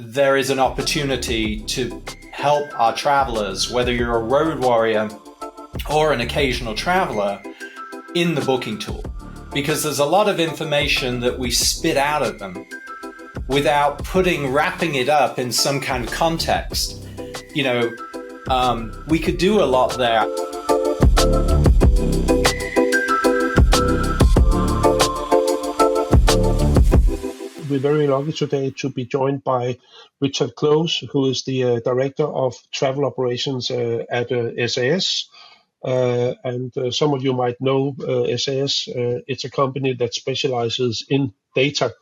there is an opportunity to help our travelers, whether you're a road warrior or an occasional traveler, in the booking tool. Because there's a lot of information that we spit out of them without wrapping it up in some kind of context. We could do a lot there. We're very lucky today to be joined by Richard Clowes, who is the Director of Travel Operations at SAS. And some of you might know SAS. It's a company that specializes in data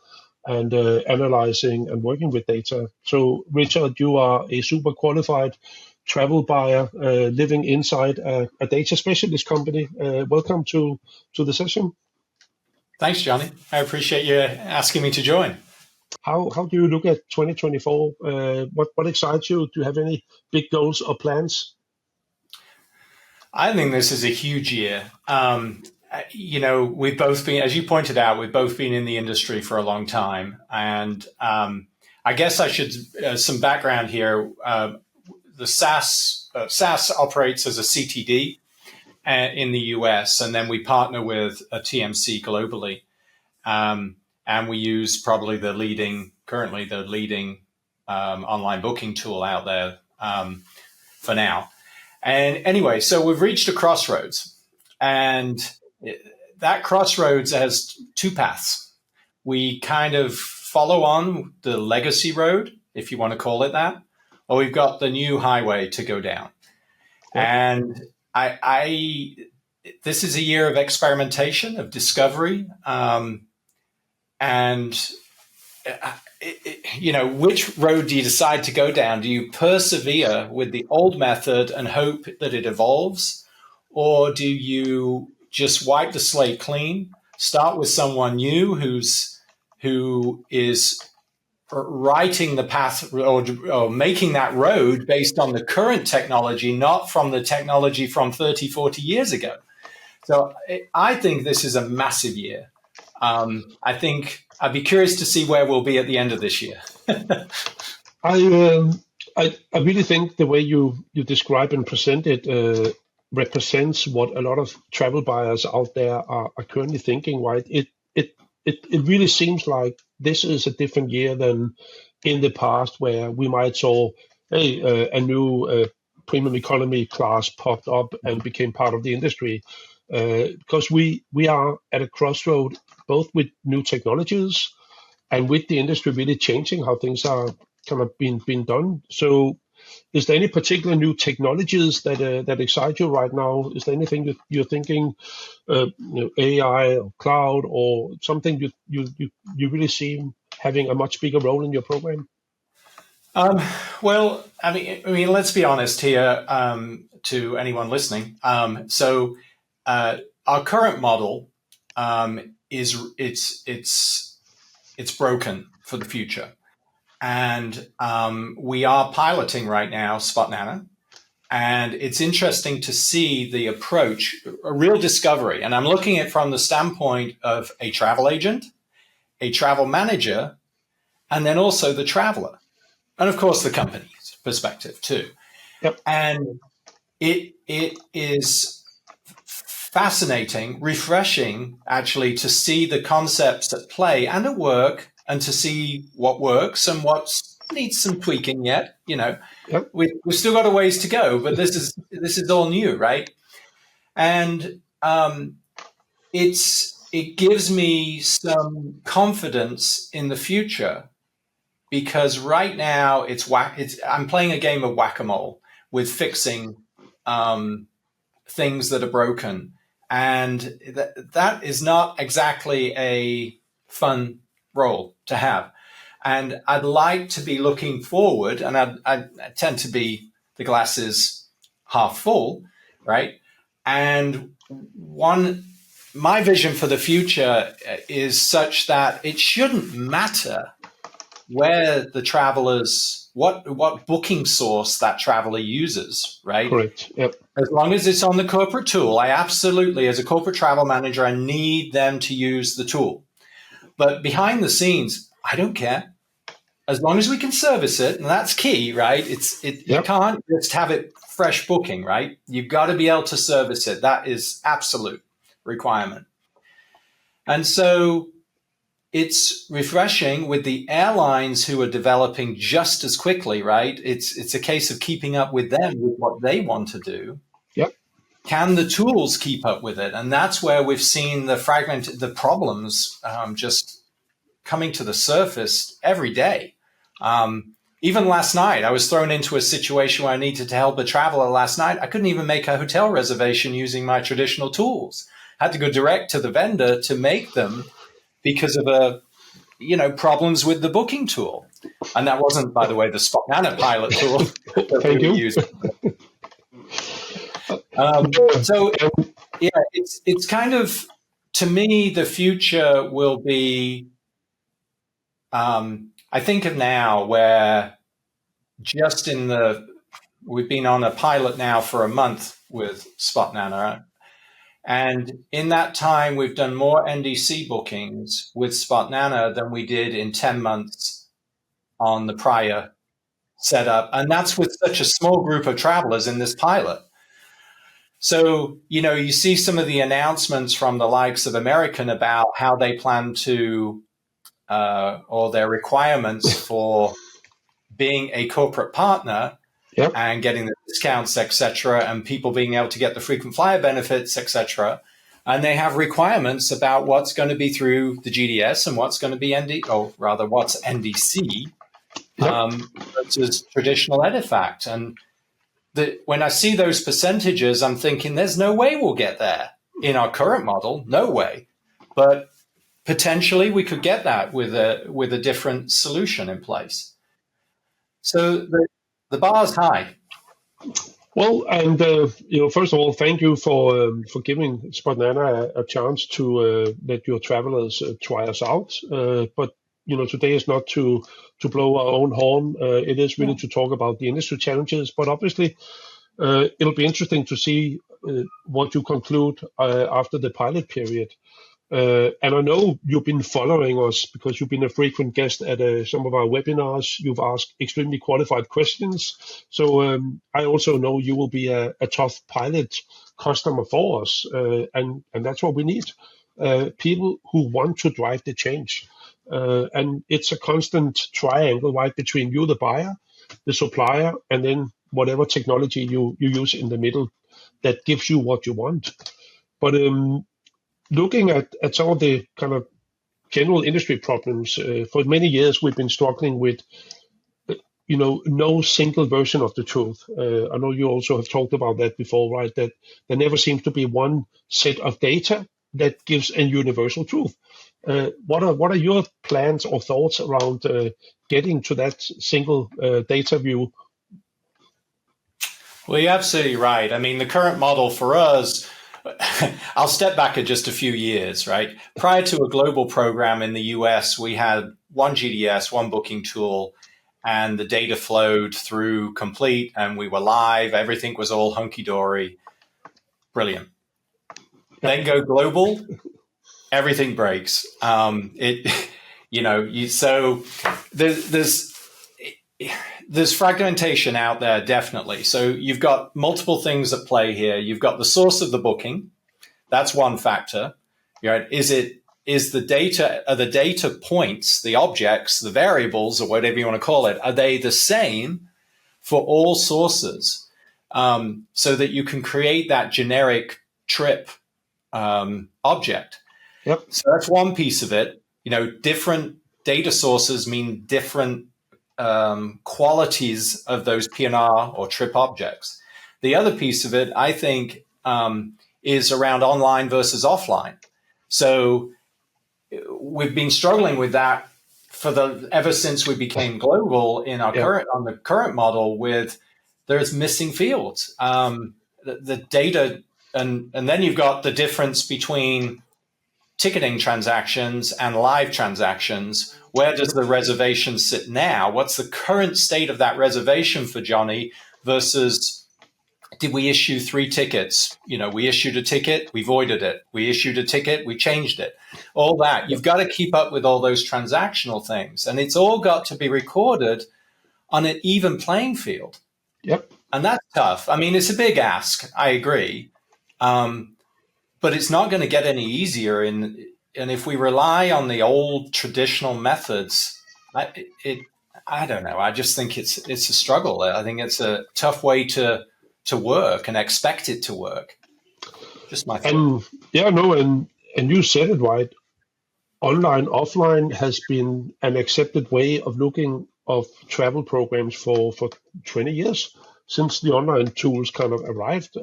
and analyzing and working with data. So, Richard, you are a super qualified travel buyer living inside a data specialist company. Welcome to the session. Thanks, Johnny. I appreciate you asking me to join. How do you look at 2024? What excites you? Do you have any big goals or plans? I think this is a huge year. We've both been, as you pointed out, we've both been in the industry for a long time. And I guess I should, some background here. The SAS operates as a CTD in the US, and then we partner with a TMC globally. And we use probably currently the leading online booking tool out there for now. And anyway, so we've reached a crossroads, and that crossroads has two paths. We kind of follow on the legacy road, if you want to call it that, or we've got the new highway to go down. And this is a year of experimentation, of discovery, which road do you decide to go down? Do you persevere with the old method and hope that it evolves? Or do you just wipe the slate clean, start with someone new who is writing the path or making that road based on the current technology, not from the technology from 30, 40 years ago? So I think this is a massive year. I think I'd be curious to see where we'll be at the end of this year. I really think the way you describe and present it represents what a lot of travel buyers out there are currently thinking. Right? It really seems like this is a different year than in the past, where we might saw a new premium economy class popped up and became part of the industry. Because we are at a crossroad, both with new technologies and with the industry really changing how things are kind of being done. So is there any particular new technologies that excite you right now? Is there anything that you're thinking, AI or cloud or something you really see having a much bigger role in your program? Well, I mean, let's be honest here to anyone listening. Our current model it's broken for the future, and we are piloting right now Spotnana, and it's interesting to see the approach, a real discovery. And I'm looking at it from the standpoint of a travel agent, a travel manager, and then also the traveler, and of course the company's perspective too. Yep. And it is fascinating, refreshing, actually, to see the concepts at play and at work, and to see what works and what needs some tweaking yet. Yep. We've still got a ways to go, but this is all new, right? And it gives me some confidence in the future, because right now I'm playing a game of whack-a-mole with fixing things that are broken. And that is not exactly a fun role to have. And I'd like to be looking forward, and I tend to be the glass is half full, right? And my vision for the future is such that it shouldn't matter where the travelers, what booking source that traveler uses, right? Correct. Yep. As long as it's on the corporate tool, I absolutely, as a corporate travel manager, I need them to use the tool. But behind the scenes, I don't care. as long as we can service it, and that's key, right? You can't just have it fresh booking, right? You've got to be able to service it. That is absolute requirement. And so it's refreshing with the airlines who are developing just as quickly, right? It's a case of keeping up with them with what they want to do. Yep. Can the tools keep up with it? And that's where we've seen the problems just coming to the surface every day. Even last night, I was thrown into a situation where I needed to help a traveler last night. I couldn't even make a hotel reservation using my traditional tools. I had to go direct to the vendor to make them because of problems with the booking tool. And that wasn't, by the way, the Spotnana pilot tool that Thank we were you. using. So yeah, it's kind of, to me, the future will be, I think of now where we've been on a pilot now for a month with Spotnana. And in that time, we've done more NDC bookings with Spotnana than we did in 10 months on the prior setup. And that's with such a small group of travelers in this pilot. So, you see some of the announcements from the likes of American about how they plan to, or their requirements for being a corporate partner. Yep. And getting the discounts, et cetera, and people being able to get the frequent flyer benefits, et cetera. And they have requirements about what's going to be through the GDS and what's going to be what's NDC versus traditional EDIFACT. And when I see those percentages, I'm thinking there's no way we'll get there in our current model, no way. But potentially we could get that with a different solution in place. So the bar is high. Well, and first of all, thank you for giving Spotnana a chance to let your travelers try us out. But today is not to blow our own horn. It is really to talk about the industry challenges. But obviously, it'll be interesting to see what you conclude after the pilot period. And I know you've been following us because you've been a frequent guest at some of our webinars. You've asked extremely qualified questions. So I also know you will be a tough pilot customer for us. And that's what we need. People who want to drive the change. And it's a constant triangle, right, between you, the buyer, the supplier, and then whatever technology you use in the middle that gives you what you want. But looking at some of the kind of general industry problems, for many years we've been struggling with, no single version of the truth. I know you also have talked about that before, right? That there never seems to be one set of data that gives a universal truth. What are your plans or thoughts around getting to that single data view? Well, you're absolutely right. I mean, the current model for us, I'll step back just a few years, right? Prior to a global program in the US, we had one GDS, one booking tool, and the data flowed through complete, and we were live. Everything was all hunky-dory. Brilliant. Then go global, everything breaks. So there's fragmentation out there, definitely. So you've got multiple things at play here. You've got the source of the booking. That's one factor. Right? Are the data points, the objects, the variables, or whatever you want to call it, are they the same for all sources? So that you can create that generic trip object. Yep. So that's one piece of it. Different data sources mean different qualities of those PNR or trip objects. The other piece of it, I think, is around online versus offline. So we've been struggling with that ever since we became global in our current model. With there's missing fields, the data, and then you've got the difference between ticketing transactions and live transactions. Where does the reservation sit now? What's the current state of that reservation for Johnny versus did we issue 3 tickets? We issued a ticket, we voided it. We issued a ticket, we changed it. All that. You've got to keep up with all those transactional things. And it's all got to be recorded on an even playing field. Yep. And that's tough. I mean, it's a big ask. I agree. But it's not going to get any easier. And if we rely on the old traditional methods, I don't know. I just think it's a struggle. I think it's a tough way to work and expect it to work. Just my thought. And you said it right. Online, offline has been an accepted way of looking of travel programs for 20 years since the online tools kind of arrived.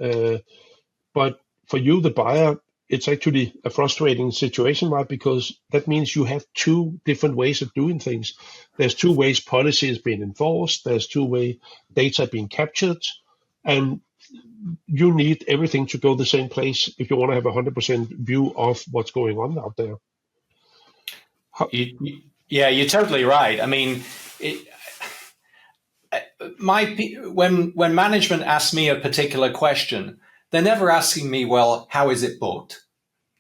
But for you, the buyer, it's actually a frustrating situation, right? Because that means you have 2 different ways of doing things. There's 2 ways policy is being enforced. There's 2 ways data being captured. And you need everything to go the same place if you want to have 100% view of what's going on out there. Yeah, you're totally right. I mean, when management asks me a particular question, they're never asking me, well, how is it booked?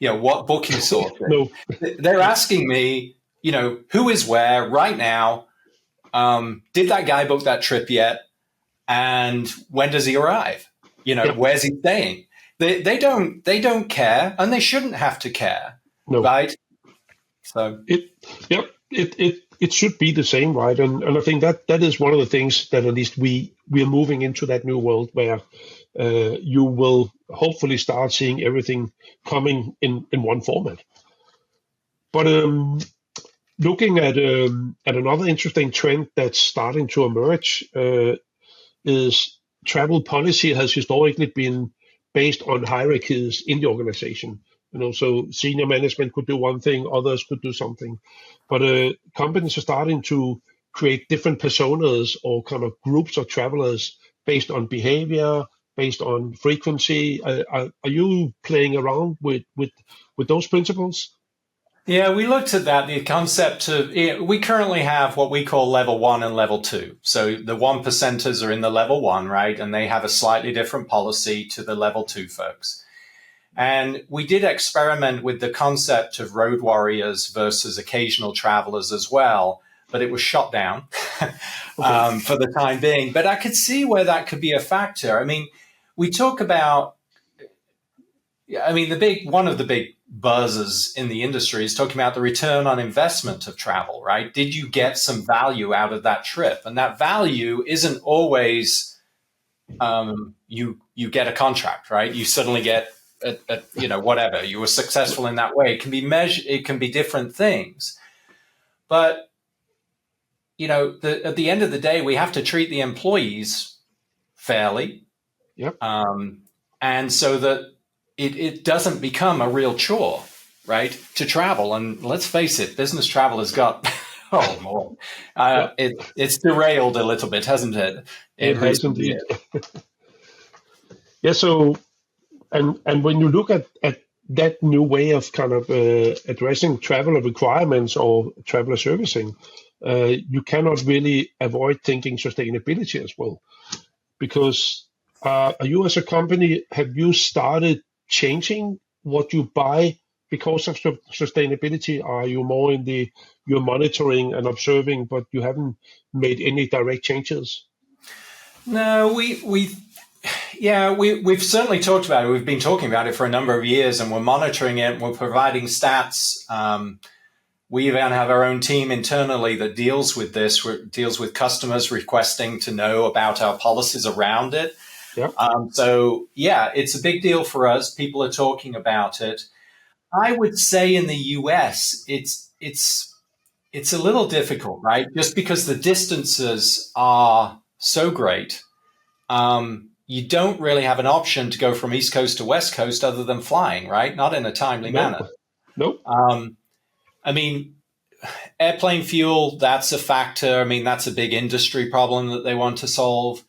What booking source? No. They're asking me, who is where right now? Did that guy book that trip yet? And when does he arrive? Where's he staying? They don't care, and they shouldn't have to care, right? So it should be the same, right? And I think that is one of the things that at least we are moving into that new world where you will hopefully start seeing everything coming in one format. But looking at another interesting trend that's starting to emerge is travel policy has historically been based on hierarchies in the organization. So senior management could do one thing, others could do something. But companies are starting to create different personas or kind of groups of travelers based on behavior, based on frequency. Are you playing around with those principles? Yeah, we looked at that, the concept of, we currently have what we call level 1 and level 2. So the 1%ers are in the level 1, right? And they have a slightly different policy to the level 2 folks. And we did experiment with the concept of road warriors versus occasional travelers as well, but it was shot down for the time being. But I could see where that could be a factor. I mean, we talk about, one of the big buzzes in the industry is talking about the return on investment of travel, right? Did you get some value out of that trip? And that value isn't always you get a contract, right? You suddenly get whatever. You were successful in that way. It can be measured. It can be different things. But at the end of the day, we have to treat the employees fairly. Yep. And so that it doesn't become a real chore, right, to travel. And let's face it, business travel has got, it's derailed a little bit, hasn't it? It has indeed. Yeah, so, and when you look at that new way of kind of addressing traveler requirements or traveler servicing, you cannot really avoid thinking sustainability as well. Because are you as a company, have you started changing what you buy because of sustainability? Are you more in you're monitoring and observing, but you haven't made any direct changes? No, we've certainly talked about it. We've been talking about it for a number of years, and we're monitoring it. We're providing stats. We even have our own team internally that deals with this, deals with customers requesting to know about our policies around it. Yeah. It's a big deal for us. People are talking about it. I would say in the US, it's a little difficult, right? Just because the distances are so great. You don't really have an option to go from East Coast to West Coast other than flying, right? Not in a timely manner. Nope. Airplane fuel, that's a factor. That's a big industry problem that they want to solve.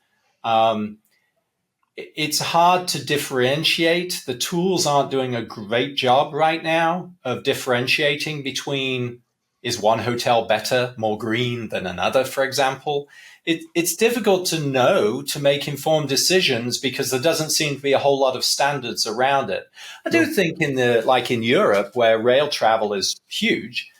It's hard to differentiate. The tools aren't doing a great job right now of differentiating between, is one hotel better, more green than another, for example? it's difficult to know, to make informed decisions, because there doesn't seem to be a whole lot of standards around it. I do think in Europe, where rail travel is huge,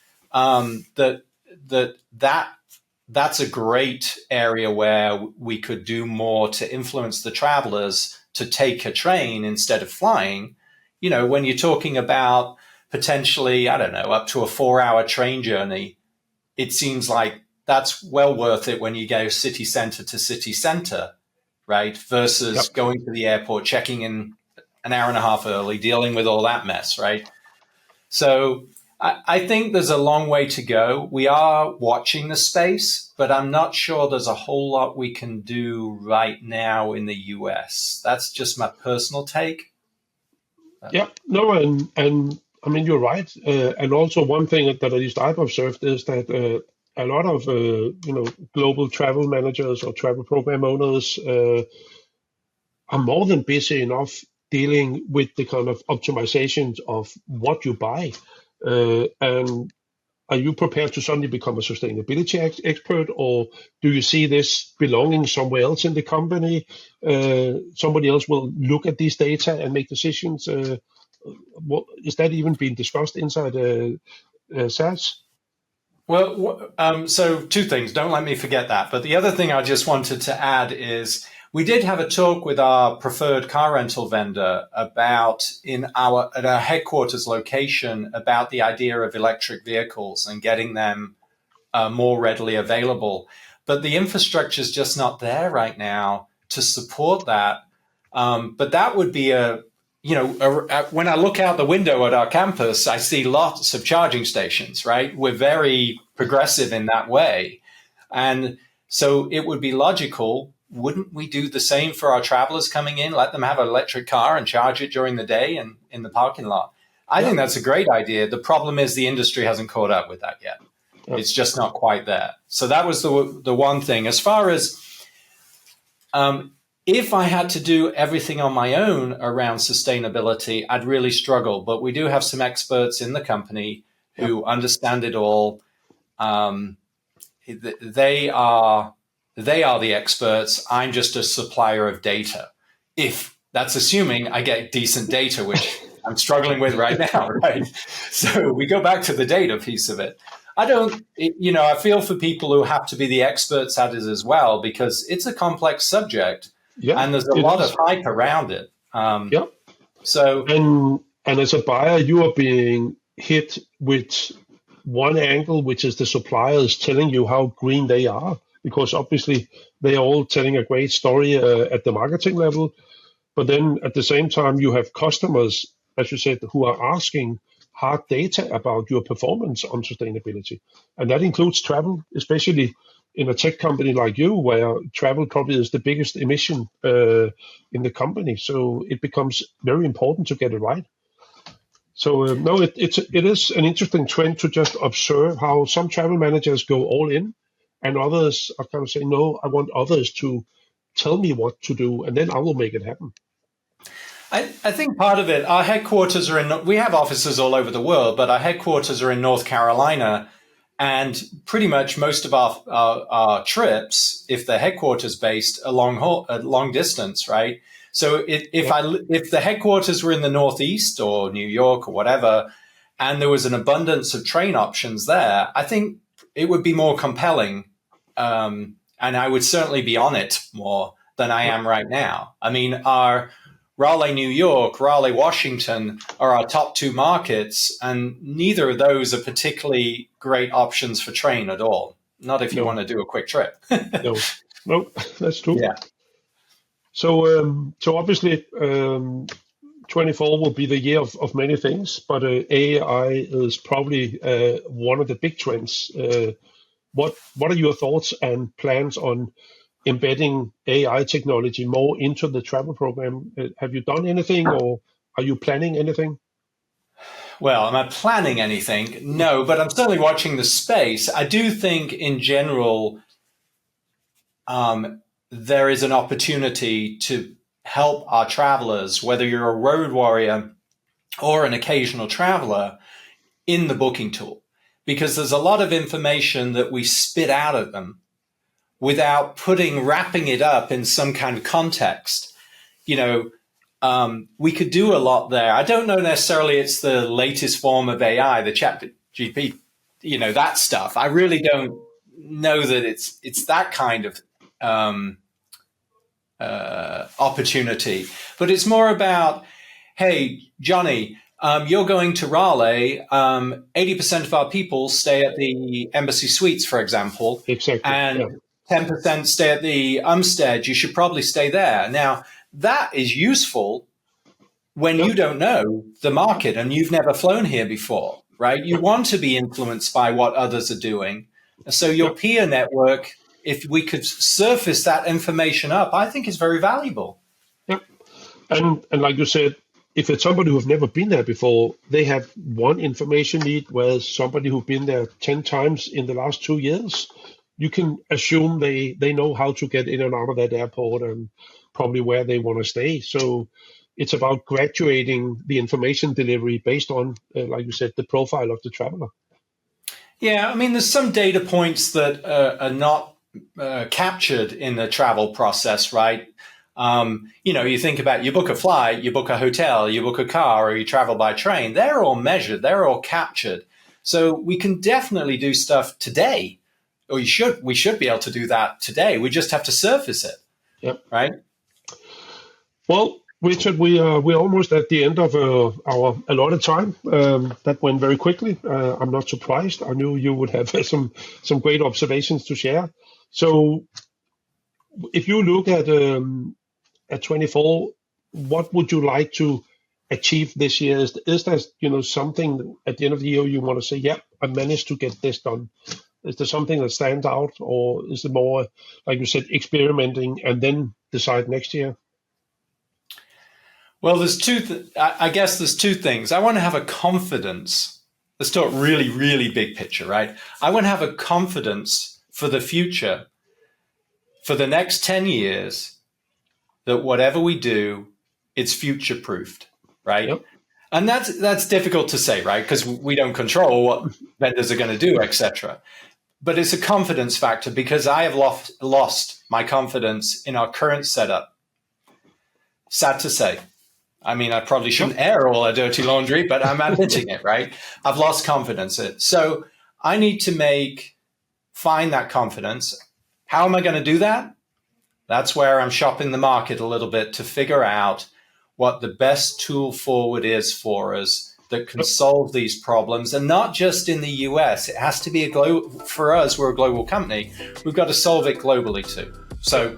that's a great area where we could do more to influence the travelers to take a train instead of flying. You know, when you're talking about potentially, I don't know, up to a 4-hour train journey, it seems like that's well worth it when you go city center to city center, right? Versus going to the airport, checking in an hour and a half early, dealing with all that mess, right? So I think there's a long way to go. We are watching the space, but I'm not sure there's a whole lot we can do right now in the US. That's just my personal take. Yeah, no, and I mean you're right. And also one thing that at least I've observed is that a lot of global travel managers or travel program owners are more than busy enough dealing with the kind of optimizations of what you buy. And are you prepared to suddenly become a sustainability expert, or do you see this belonging somewhere else in the company? Somebody else will look at these data and make decisions. What is that even being discussed inside SAS? Well, so two things. Don't let me forget that. But the other thing I just wanted to add is we did have a talk with our preferred car rental vendor about at our headquarters location about the idea of electric vehicles and getting them more readily available. But the infrastructure is just not there right now to support that. But that would be when I look out the window at our campus, I see lots of charging stations, right? We're very progressive in that way. And so it would be logical, wouldn't we do the same for our travelers coming in, let them have an electric car and charge it during the day and in the parking lot? I think that's a great idea. The problem is the industry hasn't caught up with that yet. It's just not quite there. So that was the one thing. As far as if I had to do everything on my own around sustainability, I'd really struggle. But we do have some experts in the company who understand it all. They are the experts. I'm just a supplier of data. If that's assuming I get decent data, which I'm struggling with right now, right? So we go back to the data piece of it. I feel for people who have to be the experts at it as well, because it's a complex subject. Yeah, and there's a lot of hype around it. So and as a buyer, you are being hit with one angle, which is the suppliers telling you how green they are, because obviously they are all telling a great story at the marketing level. But then at the same time, you have customers, as you said, who are asking hard data about your performance on sustainability. And that includes travel, especially in a tech company like you, where travel probably is the biggest emission in the company. So it becomes very important to get it right. So no, it is an interesting trend to just observe how some travel managers go all in, and others are kind of saying, no, I want others to tell me what to do, and then I will make it happen. I think part of it, our headquarters we have offices all over the world, but our headquarters are in North Carolina. And pretty much most of our trips, if they're headquarters based, are long distance, right? So if the headquarters were in the Northeast or New York or whatever, and there was an abundance of train options there, I think it would be more compelling. And I would certainly be on it more than I am right now. I mean, our Raleigh, New York, Raleigh, Washington are our top two markets, and neither of those are particularly great options for train at all. Not if you want to do a quick trip. No, that's true. Yeah. So obviously, 24 will be the year of many things, but AI is probably one of the big trends. What are your thoughts and plans on embedding AI technology more into the travel program? Have you done anything, or are you planning anything? Well, am I planning anything? No, but I'm certainly watching the space. I do think in general, there is an opportunity to help our travelers, whether you're a road warrior or an occasional traveler, in the booking tool, because there's a lot of information that we spit out at them without wrapping it up in some kind of context. We could do a lot there. I don't know necessarily it's the latest form of AI, the chat GP, that stuff. I really don't know that it's that kind of opportunity, but it's more about, hey, Johnny, you're going to Raleigh. 80% of our people stay at the Embassy Suites, for example. Exactly. And 10% stay at the Umstead. You should probably stay there. Now, that is useful when you don't know the market and you've never flown here before, right? You want to be influenced by what others are doing. So your peer network, if we could surface that information up, I think is very valuable. Yeah. And like you said, if it's somebody who've never been there before, they have one information need, whereas somebody who's been there 10 times in the last 2 years, you can assume they know how to get in and out of that airport and probably where they want to stay. So it's about graduating the information delivery based on, like you said, the profile of the traveler. Yeah, I mean, there's some data points that are not captured in the travel process, right? You think about, you book a flight, you book a hotel, you book a car, or you travel by train. They're all measured, they're all captured. So we can definitely do stuff today, or we should be able to do that today. We just have to surface it. Yep. Right. Well, Richard, we're almost at the end of our allotted time. That went very quickly. I'm not surprised. I knew you would have some great observations to share. So, if you look at 24, what would you like to achieve this year? Is there something at the end of the year you want to say, yeah, I managed to get this done? Is there something that stands out, or is it more, like you said, experimenting and then decide next year? Well, I guess there's two things. I want to have a confidence. Let's talk really, really big picture, right? I want to have a confidence for the future, for the next 10 years, that whatever we do, it's future-proofed, right? Yep. And that's difficult to say, right? Because we don't control what vendors are going to do, etc. But it's a confidence factor, because I have lost my confidence in our current setup. Sad to say. I mean, I probably shouldn't air all our dirty laundry, but I'm admitting it, right? I've lost confidence in it. So I need to find that confidence. How am I going to do that? That's where I'm shopping the market a little bit to figure out what the best tool forward is for us that can solve these problems, and not just in the US. It has to be for us, we're a global company. We've got to solve it globally too. So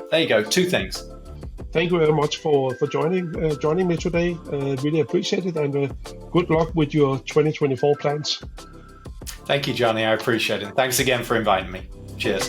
there you go, two things. Thank you very much for joining me today. Really appreciate it, and good luck with your 2024 plans. Thank you, Johnny. I appreciate it. Thanks again for inviting me. Cheers.